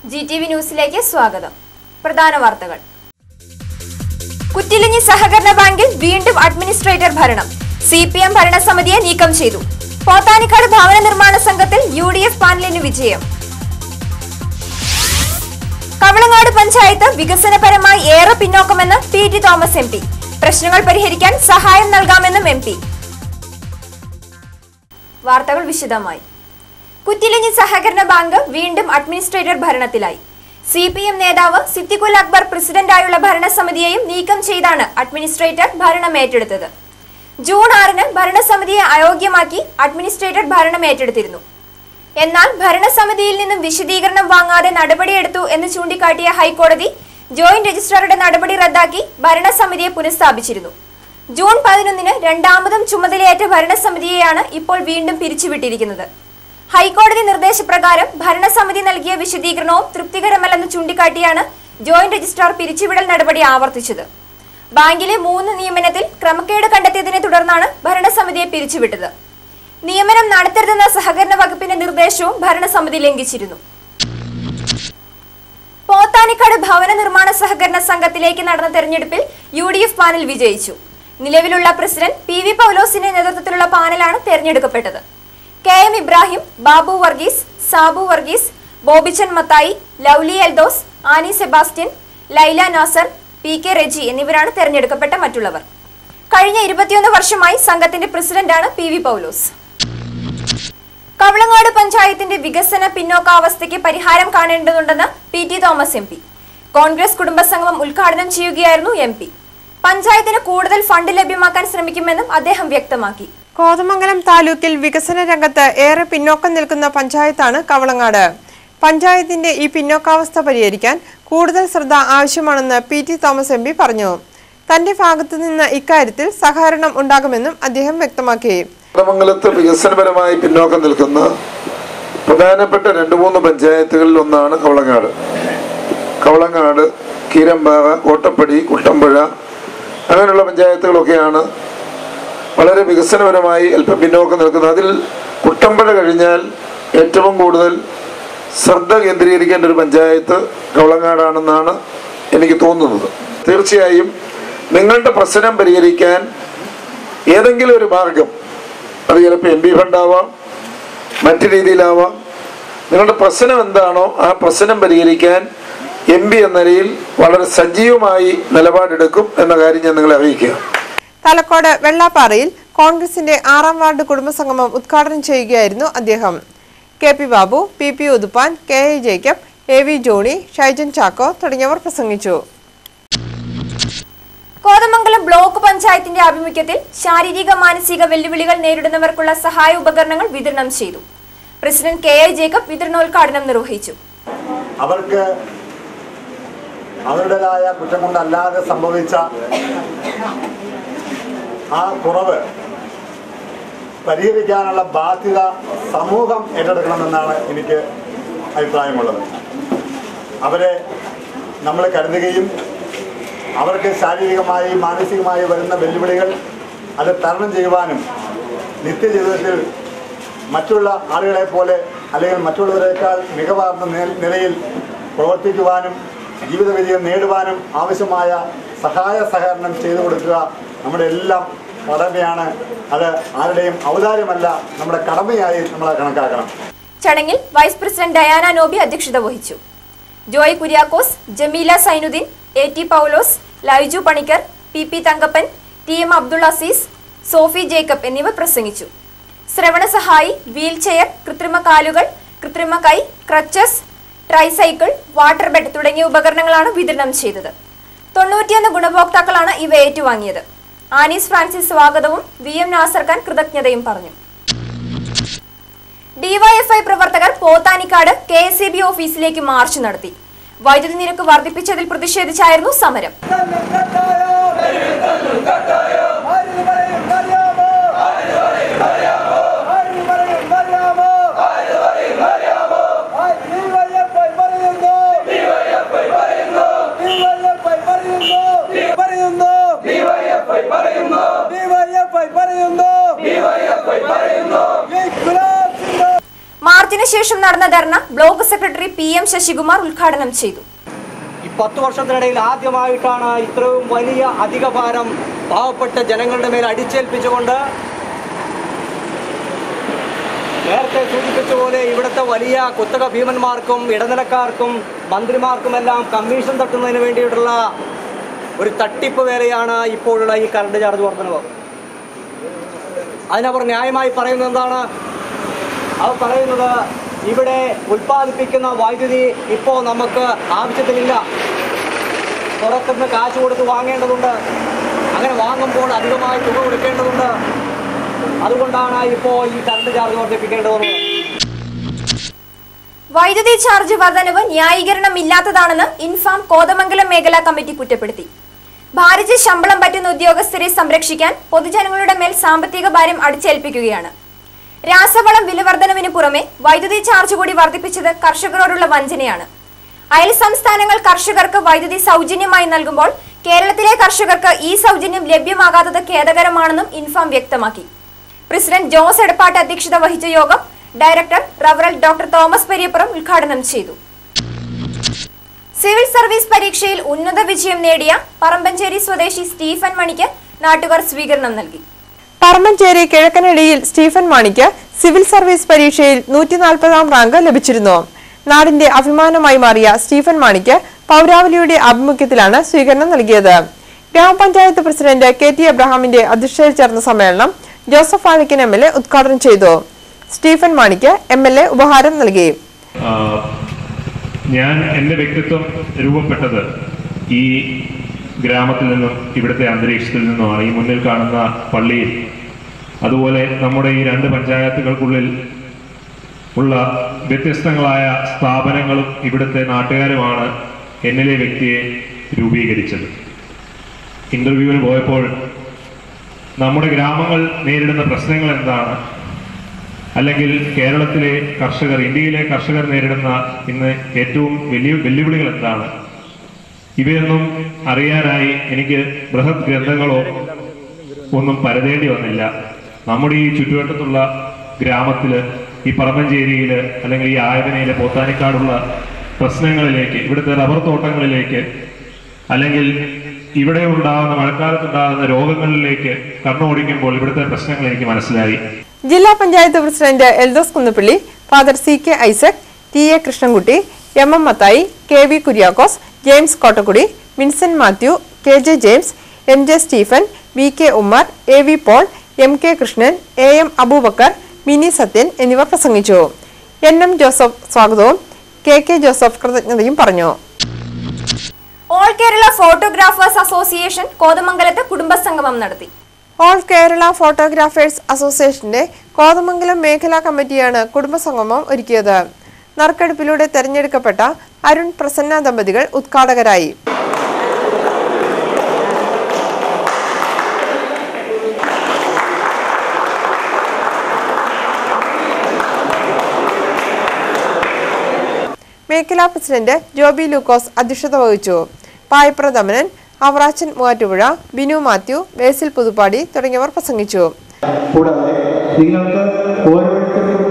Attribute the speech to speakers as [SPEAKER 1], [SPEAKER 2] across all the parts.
[SPEAKER 1] GTV ന്യൂസിലേക്ക് സ്വാഗതം. പ്രധാന വാർത്തകൾ. കുറ്റിലിഞ്ഞി സഹകരണ ബാങ്കിൽ വീണ്ടും അഡ്മിനിസ്ട്രേറ്റർ ഭരണം. CPM ഭരണസമിതിയെ നീക്കം ചെയ്തു. പോത്താനിക്കാട് ഭവന നിർമ്മാണ സംഘത്തിൽ UDF പാനലിന് വിജയം. കവളങ്ങാട് പഞ്ചായത്ത് വികസനപരമായി ഏറെ പിന്നോക്കമെന്ന് PT തോമസ് MP. പ്രശ്നങ്ങൾ പരിഹരിക്കാൻ സഹായം നൽകാമെന്നും MP. വാർത്തകൾ വിശദമായി. കുറ്റിലിഞ്ഞി സഹകരണ ബാങ്ക് വീണ്ടും അഡ്മിനിസ്ട്രേറ്റർ ഭരണത്തിലായി. CPM നേതാവ് സിദ്ദിഖുൽ അക്ബർ പ്രസിഡന്റായുള്ള ഭരണസമിതിയെയും നീക്കം ചെയ്താണ് അഡ്മിനിസ്ട്രേറ്റർ ഭരണം ഏറ്റെടുത്തത്. ജൂൺ 6-ന് ഭരണസമിതിയെ അയോഗ്യമാക്കി അഡ്മിനിസ്ട്രേറ്റർ ഭരണം ഏറ്റെടുത്തിരുന്നു. എന്നാൽ ഭരണസമിതിയിൽ നിന്നും വിശദീകരണം വാങ്ങാതെ നടപടിയെടുത്തു എന്ന് ചൂണ്ടിക്കാട്ടിയ ഹൈക്കോടതി ജോയിന്റ് രജിസ്ട്രാറുടെ നടപടി റദ്ദാക്കി ഭരണസമിതിയെ പുനഃസ്ഥാപിച്ചിരുന്നു. ജൂൺ 11-ന് രണ്ടാമതും ചുമതലയേറ്റ ഭരണസമിതിയെയാണ് ഇപ്പോൾ വീണ്ടും പിരിച്ചുവിട്ടിരിക്കുന്നത്. ഹൈക്കോടതി നിർദ്ദേശപ്രകാരം ഭരണസമിതി നൽകിയ വിശദീകരണവും തൃപ്തികരമല്ലെന്ന് ചൂണ്ടിക്കാട്ടിയാണ് ജോയിന്റ് രജിസ്ട്രാർ പിരിച്ചുവിടൽ നടപടി ആവർത്തിച്ചത്. ബാങ്കിലെ 3 നിയമനത്തിൽ ക്രമക്കേട് കണ്ടെത്തിയതിനെ തുടർന്നാണ് ഭരണസമിതിയെ പിരിച്ചുവിട്ടത്. നിയമനം നടത്തരുതെന്ന സഹകരണ വകുപ്പിന്റെ നിർദ്ദേശവും ഭരണസമിതി ലംഘിച്ചിരുന്നു. പോത്താനിക്കാട് ഭവന നിർമ്മാണ സഹകരണ സംഘത്തിലേക്ക് നടന്ന തെരഞ്ഞെടുപ്പിൽ UDF പാനൽ വിജയിച്ചു. നിലവിലുള്ള പ്രസിഡന്റ് PV പൗലോസിന്റെ നേതൃത്വത്തിലുള്ള പാനലാണ് തെരഞ്ഞെടുക്കപ്പെട്ടത്. KM ഇബ്രാഹിം, ബാബു വർഗീസ്, സാബു വർഗീസ്, ബോബിച്ചൻ മത്തായി, ലൗലി എൽദോസ്, ആനി സെബാസ്റ്റ്യൻ, ലൈല നാസർ, PK റെജി എന്നിവരാണ് തെരഞ്ഞെടുക്കപ്പെട്ട മറ്റുള്ളവർ. കഴിഞ്ഞ 21 വർഷമായി സംഘത്തിന്റെ പ്രസിഡന്റാണ് PV പൗലോസ്. കവളങ്ങാട് പഞ്ചായത്തിന്റെ വികസന പിന്നോക്കാവസ്ഥയ്ക്ക് പരിഹാരം കാണേണ്ടതുണ്ടെന്ന് PT തോമസ് MP. കോൺഗ്രസ് കുടുംബസംഗമം ഉദ്ഘാടനം ചെയ്യുകയായിരുന്നു MP. പഞ്ചായത്തിന് കൂടുതൽ ഫണ്ട് ലഭ്യമാക്കാൻ ശ്രമിക്കുമെന്നും അദ്ദേഹം വ്യക്തമാക്കി.
[SPEAKER 2] കോതമംഗലം താലൂക്കിൽ വികസന രംഗത്ത് ഏറെ പിന്നോക്കം നിൽക്കുന്ന പഞ്ചായത്താണ് കവളങ്ങാട്. പഞ്ചായത്തിന്റെ ഈ പിന്നോക്കാവസ്ഥ പരിഹരിക്കാൻ കൂടുതൽ ശ്രദ്ധ ആവശ്യമാണെന്ന് PT തോമസ് MP പറഞ്ഞു. തന്റെ ഭാഗത്തു നിന്ന് ഇക്കാര്യത്തിൽ സഹകരണം ഉണ്ടാകുമെന്നും അദ്ദേഹം വ്യക്തമാക്കി.
[SPEAKER 3] കോതമംഗലത്ത് വികസനപരമായി പിന്നോക്കം നിൽക്കുന്ന പ്രധാനപ്പെട്ട 2-3 പഞ്ചായത്തുകളിൽ ഒന്നാണ് കവളങ്ങാട്, കീരമ്പാറ, കോട്ടപ്പടി, കുട്ടമ്പുഴ അങ്ങനെയുള്ള പഞ്ചായത്തുകളൊക്കെയാണ് വളരെ വികസനപരമായി അല്പം പിന്നോക്കം നിൽക്കുന്നത്. അതിൽ കുട്ടമ്പുഴ കഴിഞ്ഞാൽ ഏറ്റവും കൂടുതൽ ശ്രദ്ധ കേന്ദ്രീകരിക്കേണ്ട ഒരു പഞ്ചായത്ത് കവളങ്ങാടാണെന്നാണ് എനിക്ക് തോന്നുന്നത്. തീർച്ചയായും നിങ്ങളുടെ പ്രശ്നം പരിഹരിക്കാൻ ഏതെങ്കിലും ഒരു മാർഗം, അത് ചിലപ്പോൾ MP ഫണ്ടാവാം, മറ്റു രീതിയിലാവാം, നിങ്ങളുടെ പ്രശ്നം എന്താണോ ആ പ്രശ്നം പരിഹരിക്കാൻ MP എന്ന നിലയിൽ വളരെ സജീവമായി നിലപാടെടുക്കും എന്ന കാര്യം ഞാൻ നിങ്ങളെ അറിയിക്കുക.
[SPEAKER 2] തലക്കോട് വെള്ളാപ്പാറയിൽ കോൺഗ്രസിന്റെ 6-ാം വാർഡ് കുടുംബസംഗമം ഉദ്ഘാടനം ചെയ്യുകയായിരുന്നു അദ്ദേഹം. KP Babu, PP Uthuppan, KA Jacob, AV Johnny, Shaijan Chacko തുടങ്ങിയവർ പ്രസംഗിച്ചു.
[SPEAKER 1] കോതമംഗലം ബ്ലോക്ക് പഞ്ചായത്തിന്റെ ആഭിമുഖ്യത്തിൽ ശാരീരിക മാനസിക വെല്ലുവിളികൾ നേരിടുന്നവർക്കുള്ള സഹായ ഉപകരണങ്ങൾ വിതരണം ചെയ്തു. പ്രസിഡന്റ് KA ജേക്കബ് വിതരണോദ്ഘാടനം നിർവഹിച്ചു.
[SPEAKER 4] അവർക്ക് അവരുടേതായ കുറ്റം കൊണ്ടല്ലാതെ സംഭവിച്ച ആ കുറവ് പരിഹരിക്കാനുള്ള ബാധ്യത സമൂഹം ഏറ്റെടുക്കണമെന്നാണ് എനിക്ക് അഭിപ്രായമുള്ളത്. അവരെ നമ്മൾ കരുതുകയും അവർക്ക് ശാരീരികമായി മാനസികമായി വരുന്ന വെല്ലുവിളികൾ അത് തരണം ചെയ്യുവാനും നിത്യജീവിതത്തിൽ മറ്റുള്ള ആളുകളെ പോലെ അല്ലെങ്കിൽ മറ്റുള്ളവരെക്കാൾ മികവാർന്ന നിലയിൽ പ്രവർത്തിക്കുവാനും ജീവിത വിജയം നേടുവാനും ആവശ്യമായ സഹകരണം ചെയ്തു കൊടുക്കുക നമ്മുടെ എല്ലാം കടമയാണ്. അത് ആരുടെയും ഔദാര്യമല്ല, നമ്മുടെ കടമയായി നമ്മൾ കണക്കാക്കണം.
[SPEAKER 1] ചടങ്ങിൽ വൈസ് പ്രസിഡന്റ് ഡയാന നോബി അധ്യക്ഷത വഹിച്ചു. Joy Kuriakose, Jameela Sainudeen, AT Paulose, Laiju Panicker, PP Thankappan, TM Abdul Azeez, Sophie Jacob എന്നിവർ പ്രസംഗിച്ചു. ശ്രവണ സഹായി, വീൽ ചെയർ, കൃത്രിമ കാലുകൾ, കൃത്രിമ കൈ, ക്രച്ചസ്, ട്രൈസൈക്കിൾ, വാട്ടർ ബെഡ് തുടങ്ങിയ ഉപകരണങ്ങളാണ് വിതരണം ചെയ്തത്. 91 ഗുണഭോക്താക്കളാണ് ഇവ ഏറ്റുവാങ്ങിയത്. ആനീസ് ഫ്രാൻസിസ് സ്വാഗതവും VM നാസർ ഖാൻ കൃതജ്ഞതയും പറഞ്ഞു. DYFI പ്രവർത്തകർ പോത്താനിക്കാട് KSEB ഓഫീസിലേക്ക് മാർച്ച് നടത്തി. വൈദ്യുതി നിരക്ക് വർദ്ധിപ്പിച്ചതിൽ പ്രതിഷേധിച്ചായിരുന്നു സമരം. മാർച്ചിന് ശേഷം നടന്ന ധർണ ബ്ലോക്ക് സെക്രട്ടറി PM ശശികുമാർ ഉദ്ഘാടനം ചെയ്തു.
[SPEAKER 5] ഈ 10 വർഷത്തിനിടയിൽ ആദ്യമായിട്ടാണ് ഇത്രയും വലിയ അധികഭാരം പാവപ്പെട്ട ജനങ്ങളുടെ മേൽ അടിച്ചേൽപ്പിച്ചുകൊണ്ട് നേരത്തെ സൂചിപ്പിച്ച പോലെ ഇവിടുത്തെ വലിയ കുത്തക ഭീമന്മാർക്കും ഇടനിലക്കാർക്കും മന്ത്രിമാർക്കുമെല്ലാം കമ്മീഷൻ തട്ടുന്നതിന് വേണ്ടിയിട്ടുള്ള ഒരു തട്ടിപ്പ് വേലയാണ് ഇപ്പോഴുള്ള ഈ കറണ്ട് ചാർജ് വർധനവ്. അതിനവർ ന്യായമായി പറയുന്നത് എന്താണ്? അവർ പറയുന്നത് ഇവിടെ ഉൽപ്പാദിപ്പിക്കുന്ന വൈദ്യുതി ഇപ്പോൾ നമുക്ക് ആവശ്യത്തിനില്ല, പുറത്തുനിന്ന് കാശ് കൊടുത്ത് വാങ്ങേണ്ടതുണ്ട്, അങ്ങനെ വാങ്ങുമ്പോൾ അധികമായി തുക കൊടുക്കേണ്ടതുണ്ട്, അതുകൊണ്ടാണ് ഇപ്പോൾ ഈ കറണ്ട് ചാർജ് വർദ്ധിപ്പിക്കേണ്ടത്.
[SPEAKER 1] വൈദ്യുതി ചാർജ് വർധനവ് ന്യായീകരണമില്ലാത്തതാണെന്ന് ഇൻഫാം കോതമംഗലം മേഖലാ കമ്മിറ്റി കുറ്റപ്പെടുത്തി. ഭാരിച്ച ശമ്പളം പറ്റുന്ന ഉദ്യോഗസ്ഥരെ സംരക്ഷിക്കാൻ പൊതുജനങ്ങളുടെ മേൽ സാമ്പത്തിക ഭാരം അടിച്ചേൽപ്പിക്കുകയാണ്. രാസവളം വിലവർധനവിന് പുറമെ വൈദ്യുതി ചാർജ് കൂടി വർദ്ധിപ്പിച്ചത് കർഷകരോടുള്ള വഞ്ചനയാണ്. അയൽ സംസ്ഥാനങ്ങൾ കർഷകർക്ക് വൈദ്യുതി സൗജന്യമായി നൽകുമ്പോൾ കേരളത്തിലെ കർഷകർക്ക് ഈ സൗജന്യം ലഭ്യമാകാത്തത് ഖേദകരമാണെന്നും ഇൻഫാം വ്യക്തമാക്കി. പ്രസിഡന്റ് ജോസ് എടപ്പാട്ട് അധ്യക്ഷത വഹിച്ച യോഗം ഡയറക്ടർ റവറൽ ഡോക്ടർ തോമസ് പെരിയപ്പുറം ഉദ്ഘാടനം ചെയ്തു. സിവിൽ സർവീസ് പരീക്ഷയിൽ ഉന്നത വിജയം നേടിയ പറമ്പഞ്ചേരി സ്വദേശി സ്റ്റീഫൻ മണിക്ക് നാട്ടുകാർ സ്വീകരണം നൽകി.
[SPEAKER 2] പറമ്പഞ്ചേരി കിഴക്കനടിയിൽ സ്റ്റീഫൻ മാണിക്ക് സിവിൽ സർവീസ് പരീക്ഷയിൽ 140-ാം റാങ്ക് ലഭിച്ചിരുന്നു. നാടിന്റെ അഭിമാനമായി മാറിയ സ്റ്റീഫൻ മാണിക്ക് പൗരാവലിയുടെ ആഭിമുഖ്യത്തിലാണ് സ്വീകരണം നൽകിയത്. ഗ്രാമപഞ്ചായത്ത് പ്രസിഡന്റ് KT എബ്രഹാമിന്റെ അധ്യക്ഷതയിൽ ചേർന്ന സമ്മേളനം ജോസഫ് വാഴക്കൻ MLA ഉദ്ഘാടനം ചെയ്തു. സ്റ്റീഫൻ മാണിക്ക് MLA ഉപഹാരം നൽകി.
[SPEAKER 6] ഞാൻ എൻ്റെ വ്യക്തിത്വം രൂപപ്പെട്ടത് ഈ ഗ്രാമത്തിൽ നിന്നും ഇവിടുത്തെ അന്തരീക്ഷത്തിൽ നിന്നുമാണ്. ഈ മുന്നിൽ കാണുന്ന പള്ളിയിൽ, അതുപോലെ നമ്മുടെ ഈ 2 പഞ്ചായത്തുകൾക്കുള്ളിൽ ഉള്ള വ്യത്യസ്തങ്ങളായ സ്ഥാപനങ്ങളും ഇവിടുത്തെ നാട്ടുകാരുമാണ് എന്നിലെ വ്യക്തിയെ രൂപീകരിച്ചത്. ഇൻ്റർവ്യൂവിന് പോയപ്പോൾ നമ്മുടെ ഗ്രാമങ്ങൾ നേരിടുന്ന പ്രശ്നങ്ങൾ എന്താണ്, അല്ലെങ്കിൽ കേരളത്തിലെ കർഷകർ, ഇന്ത്യയിലെ കർഷകർ നേരിടുന്ന ഇന്ന് ഏറ്റവും വലിയ വെല്ലുവിളികൾ എന്താണ്, ഇവയൊന്നും അറിയാനായി എനിക്ക് ബൃഹത് ഗ്രന്ഥങ്ങളോ ഒന്നും പരതേണ്ടി വന്നില്ല. നമ്മുടെ ഈ ചുറ്റുവട്ടത്തുള്ള ഗ്രാമത്തിൽ, ഈ പറമ്പഞ്ചേരിയിൽ അല്ലെങ്കിൽ ഈ ആയവനയിലെ പോത്താനിക്കാടുള്ള പ്രശ്നങ്ങളിലേക്ക്, ഇവിടുത്തെ റബ്ബർ തോട്ടങ്ങളിലേക്ക്, അല്ലെങ്കിൽ ഇവിടെ ഉണ്ടാകുന്ന മഴക്കാലത്തുണ്ടാകുന്ന രോഗങ്ങളിലേക്ക് കണ്ണോടിക്കുമ്പോൾ ഇവിടുത്തെ പ്രശ്നങ്ങൾ എനിക്ക് മനസ്സിലായി.
[SPEAKER 2] ജില്ലാ panchayat president Eldhose Kunnappilly, father CK Isaac, TA Krishnankutty, MM Mathai, KV Kuriakose, James Kottakkudy, Vincent Mathew, KJ James, MJ Stephen, VK Ummer, AV Paul, MK Krishnan, AM Abubacker, Mini Sathyan എന്നിവർ പ്രസംഗിച്ചു. NM ജോസഫ് സ്വാഗതവും KK ജോസഫ് കൃതജ്ഞതയും പറഞ്ഞു.
[SPEAKER 1] ഓൾ കേരള ഫോട്ടോഗ്രാഫേഴ്സ് അസോസിയേഷൻ കോതമംഗലത്ത് കുടുംബസംഗമം നടത്തി.
[SPEAKER 2] ഓൾ കേരള ഫോട്ടോഗ്രാഫേഴ്സ് അസോസിയേഷന്റെ കോതമംഗലം മേഖലാ കമ്മിറ്റിയാണ് കുടുംബസംഗമം ഒരുക്കിയത്. നറുക്കെടുപ്പിലൂടെ തെരഞ്ഞെടുക്കപ്പെട്ട അരുൺ പ്രസന്ന ദമ്പതികൾ ഉദ്ഘാടകരായി. മേഖലാ പ്രസിഡന്റ് ജോബി ലൂക്കോസ് അധ്യക്ഷത വഹിച്ചു. പായപ്ര ദമനൻ, അവറാച്ചൻ മൂവാറ്റുപുഴ, ബിനു മാത്യു, ബേസിൽ പുതുപ്പാടി തുടങ്ങിയവർ പ്രസംഗിച്ചു.
[SPEAKER 7] കൂടാതെ നിങ്ങൾക്ക് ഓരോരുത്തർക്കും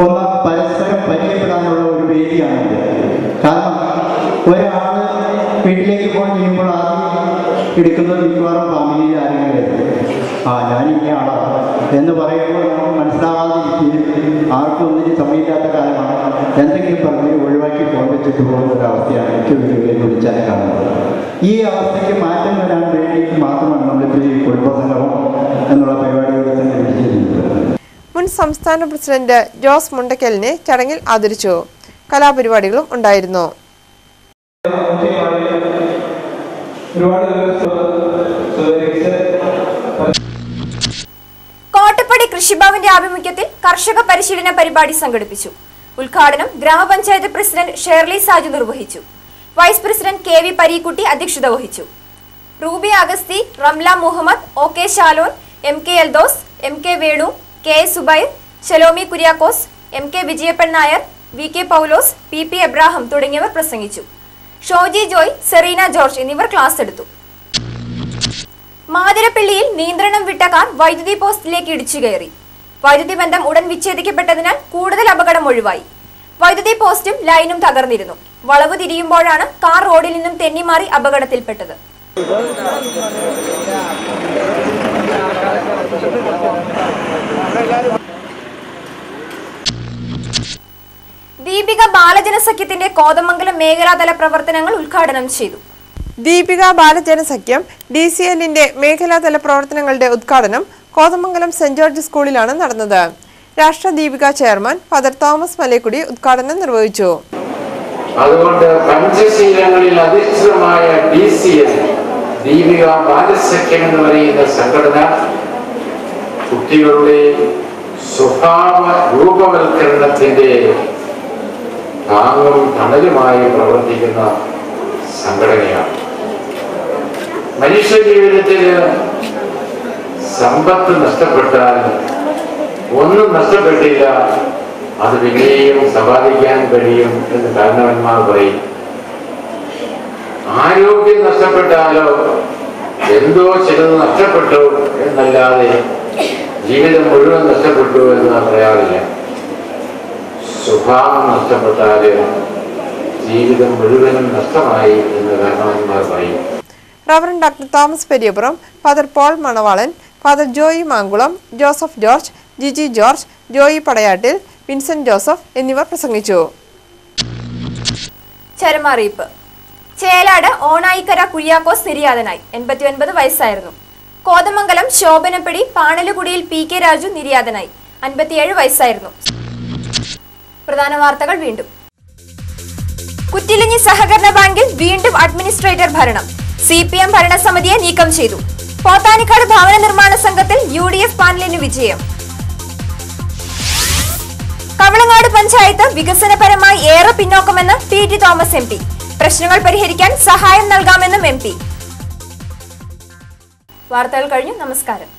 [SPEAKER 7] ഒന്ന് പരസ്പരം പരിചയപ്പെടാനുള്ള ഒരു വേദിയാണിത്. കാരണം ഒരാൾ വീട്ടിലേക്ക് ഫോൺ ചെയ്യുമ്പോൾ ആദ്യം എടുക്കുന്നത് മിക്കവാറും ഫാമിലിയിൽ ആരെങ്കിലും ഞാൻ ഇന്ന ആളാണ് എന്ന് പറയുമ്പോൾ നമുക്ക് മനസ്സിലാവാതിരിക്കുകയും ആർക്കും ഒന്നിനും സമയമില്ലാത്ത കാലമാണ്. എന്തെങ്കിലും പറഞ്ഞ് ഒഴിവാക്കി ഫോൺ വെച്ചിട്ട് പോകുന്ന ഒരവസ്ഥയാണ് എനിക്ക് വീടുകളിൽ വിളിച്ചാൽ കാണുന്നത്. ഈ അവസ്ഥയ്ക്ക് മാറ്റം വരാൻ വേണ്ടി മാത്രമാണ് നമ്മളിപ്പോൾ ഈ കുടുംബസംഗമം എന്നുള്ള പരിപാടികൾ തന്നെ വിളിച്ചിരുന്നത്.
[SPEAKER 2] മുൻ സംസ്ഥാന പ്രസിഡന്റ് ജോസ് മുണ്ടക്കലിനെ ചടങ്ങിൽ ആദരിച്ചു. കലാപരിപാടികളും ഉണ്ടായിരുന്നു.
[SPEAKER 1] കോട്ടപ്പടി കൃഷിഭവന്റെ ആഭിമുഖ്യത്തിൽ കർഷക പരിശീലന പരിപാടി സംഘടിപ്പിച്ചു. ഉദ്ഘാടനം ഗ്രാമപഞ്ചായത്ത് പ്രസിഡന്റ് ഷേർലി സാജു നിർവഹിച്ചു. വൈസ് പ്രസിഡന്റ് KV പരീക്കുട്ടി അധ്യക്ഷത വഹിച്ചു. Ruby Augusty, Ramla Muhammad, OK Shalon, MK Eldhose, MK Venu, KS Zubair, Shalomi Kuriakose, MK Vijayappan Nair, VK Paulose, PP Abraham തുടങ്ങിയവർ പ്രസംഗിച്ചു. ഷോജി ജോയ്, സെറീന ജോർജ് എന്നിവർ ക്ലാസ് എടുത്തു. മാതിരപ്പള്ളിയിൽ നിയന്ത്രണം വിട്ട കാർ വൈദ്യുതി പോസ്റ്റിലേക്ക് ഇടിച്ചു കയറി. വൈദ്യുതി ബന്ധം ഉടൻ വിച്ഛേദിക്കപ്പെട്ടതിനാൽ കൂടുതൽ അപകടം ഒഴിവായി. വൈദ്യുതി പോസ്റ്റും ലൈനും തകർന്നിരുന്നു. വളവ് തിരിയുമ്പോഴാണ് കാർ റോഡിൽ നിന്നും തെന്നിമാറി അപകടത്തിൽപ്പെട്ടത്. ദീപിക ബാലജനസഖ്യത്തിന്റെ കോതമംഗലം മേഖലാതല പ്രവർത്തനങ്ങൾ ഉദ്ഘാടനം ചെയ്തു.
[SPEAKER 2] ദീപിക ബാലജനസഖ്യം DCLന്റെ മേഖലാതല പ്രവർത്തനങ്ങളുടെ ഉദ്ഘാടനം കോതമംഗലം സെന്റ് ജോർജ് സ്കൂളിലാണ് നടന്നത്. രാഷ്ട്ര ദീപിക ചെയർമാൻ ഫാദർ തോമസ് മലേക്കുടി ഉദ്ഘാടനം നിർവഹിച്ചു.
[SPEAKER 8] അതുകൊണ്ട് പഞ്ചശീലങ്ങളിൽ അധിഷ്ഠിതമായ DCL ദീപിക ബാലസഖ്യം എന്ന് പറയുന്ന സംഘടന കുട്ടികളുടെ സ്വഭാവ രൂപവൽക്കരണത്തിന്റെ താങ്ങും തണലുമായി പ്രവർത്തിക്കുന്ന സംഘടനയാണ്. മനുഷ്യ ജീവിതത്തിൽ സമ്പത്ത് നഷ്ടപ്പെട്ടാൽ ഒന്നും നഷ്ടപ്പെട്ടില്ല, അത് പിന്നെയും സമ്പാദിക്കാൻ കഴിയും എന്ന് കാരണവന്മാർ പറയും. ആരോഗ്യം നഷ്ടപ്പെട്ടാലോ എന്തോ ചിലത് നഷ്ടപ്പെട്ടു എന്നല്ലാതെ ജീവിതം മുഴുവൻ നഷ്ടപ്പെട്ടു എന്ന് പറയാറില്ല. സ്വഭാവം നഷ്ടപ്പെട്ടാല് ജീവിതം മുഴുവനും നഷ്ടമായി എന്ന് കാരണവന്മാർ പറയും.
[SPEAKER 2] Reverend doctor Thomas Periyapuram, father Paul Manavalan, father Joy Mankulam, Joseph George, Jiji George, Joy Padayattil, Vincent Joseph എന്നിവർ പ്രസംഗിച്ചു.
[SPEAKER 1] ചരമറിയിപ്പ്. ചേലാട് ഓണായിക്കര കുര്യാക്കോസ് നിര്യാതനായി. 89 വയസ്സായിരുന്നു. കോതമംഗലം ശോഭനപ്പടി പാണലുകുടിയിൽ PK രാജു നിര്യാതനായി. 57 വയസ്സായിരുന്നു. പ്രധാന വാർത്തകൾ വീണ്ടും. കുറ്റിലിഞ്ഞി സഹകരണ ബാങ്കിൽ വീണ്ടും അഡ്മിനിസ്ട്രേറ്റർ ഭരണം. CPM ഭരണസമിതിയെ നീക്കം ചെയ്തു. പോത്താനിക്കാട് ഭവന നിർമ്മാണ സംഘത്തിൽ UDF പാനലിന് വിജയം. കവളങ്ങാട് പഞ്ചായത്ത് വികസനപരമായി ഏറെ പിന്നോക്കമെന്ന് PT തോമസ് MP. പ്രശ്നങ്ങൾ പരിഹരിക്കാൻ സഹായം നൽകാമെന്നും MP. വാർത്തകൾ കഴിഞ്ഞു. നമസ്കാരം.